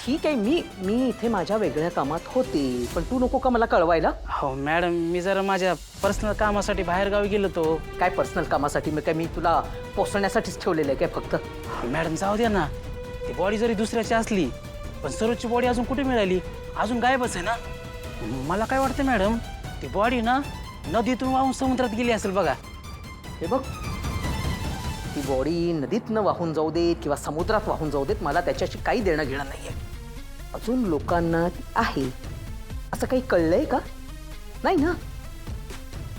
ठीक आहे, मी मी इथे माझ्या वेगळ्या कामात होते, पण तू नको का मला कळवायला? हो मॅडम, मी जरा माझ्या पर्सनल कामासाठी बाहेरगावी गेलो तो. काय पर्सनल कामासाठी? मी तुला पोसण्यासाठीच ठेवलेलं आहे काय फक्त? मॅडम जाऊ द्या ना, ती बॉडी जरी दुसऱ्याची असली पण सरोजची बॉडी अजून कुठे मिळाली? अजून गायबच आहे ना. मला काय वाटतं मॅडम, ती बॉडी ना नदीतून वाहून समुद्रात गेली असेल बघा. हे बघ, ती बॉडी नदीतनं वाहून जाऊ देत किंवा समुद्रात वाहून जाऊ देत, मला त्याच्याशी काही देणं घेणं नाहीये. अजून लोकांना ती आहे असं काही कळलंय का? नाही ना.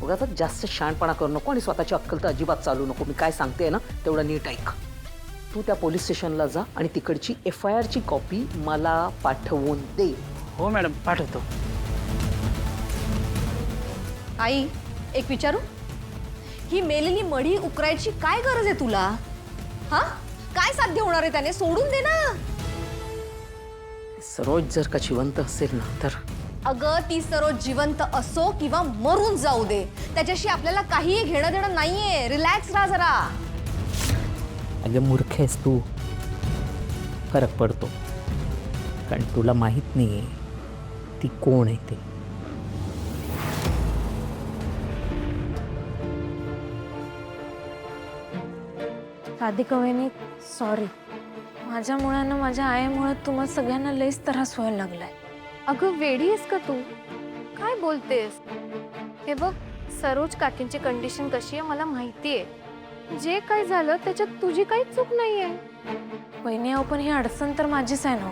उगाच जास्त शहाणपणा करू नको आणि स्वतःची अक्कल तर अजिबात चालू नको. मी काय सांगते ना तेवढं नीट ऐक. तू त्या पोलीस स्टेशनला जा आणि तिकडची FIR ची कॉपी मला पाठवून दे. हो मॅडम, पाठवतो. आई, एक विचारू? ही मेलेली मढी उकरायची काय गरज आहे तुला? हा, काय साध्य होणार आहे त्याने? सोडून दे ना. सरोज जर का जिवंत असेल ना तर अगं, ती सरोज जिवंत असो किंवा मरून जाऊ दे, त्याच्याशी आपल्याला काहीही घेणं देणं नाहीये. रिलॅक्स राहा जरा. अगं मूर्ख आहेस तू. फरक पडतो, कारण तुला माहीत नाही आहे ती कोण आहे ते. राधिका वहिनी, सॉरी. माझ्यामुळे ना माझ्या आईमुळे तुम्हाला सगळ्यांना लईच त्रास व्हायला लागलाय. अगं वेडी आहेस का तू? काय बोलतेस? हे बघ, सरोज काकींची कंडिशन कशी आहे मला माहिती आहे. जे काय झालं त्याच्यात तुझी काहीच चूक नाहीये. वहिनी अहो, पण ही अडचण तर माझीच आहे ना.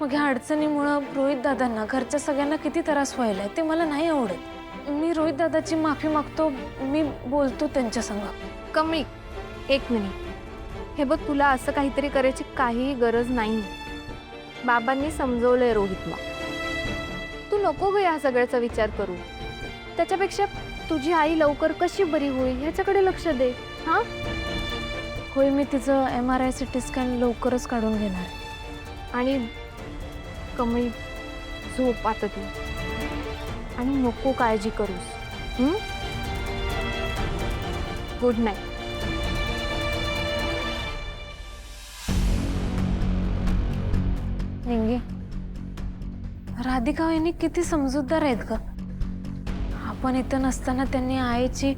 मग ह्या अडचणीमुळं रोहित दादांना, घरच्या सगळ्यांना किती त्रास व्हायला ते मला नाही आवडत. मी रोहित दादाची माफी मागतो, मी बोलतो त्यांच्या संग. कमळी, एक मिनिट. हे बघ, तुला असं काहीतरी करायची काहीही गरज नाही. बाबांनी समजवलंय रोहितला. तू नको ग या सगळ्याचा विचार करू. त्याच्यापेक्षा तुझी आई लवकर कशी बरी होईल ह्याच्याकडे लक्ष दे. हा, होय, मी तिचं MRI CT स्कॅन लवकरच काढून घेणार. आणि कमळी, झोप आता तू आणि नको काळजी करूस. Good night. निंगे, राधिका वहिनी किती समजूतदार आहेत ग. आपण इथं नसताना त्यांनी आईची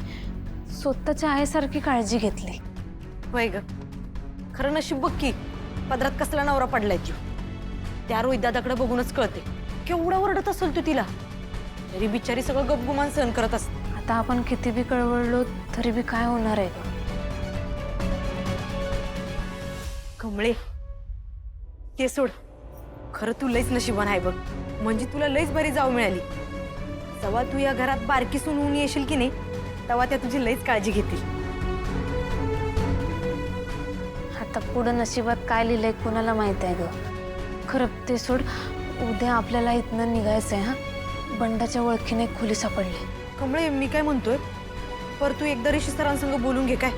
स्वतःच्या आईसारखी काळजी घेतली. वय ग, खरं नशीब बघ की पदरात कसला नवरा पडलाय जीव. त्या रोहित दादाकडे बघूनच कळते केवढा ओरडत असेल तू तिला. तरी बिचारी सगळं गपगुमान सहन करत असते. आता आपण किती बी कळवळलो तरी बी काय होणार आहे ग. कमळे, ते सोड. खरं तू लईच नशिबान आहे बघ. म्हणजे तुला लईच बरी जाऊ मिळाली. जेव्हा तू या घरात बारकी सून होऊन येशील की नाही, तेव्हा त्या तुझी लईच काळजी घेतील. आता पुढं नशिबात काय लिहिलंय कुणाला माहित आहे ग. खरं ते सोड, उद्या आपल्याला इथनं निघायचंय. हा, बंडाच्या ओळखीने खोली सापडली. कमळे, मी काय म्हणतोय, पर तू एकदा ऋषी सरांसंग बोलून घे काय.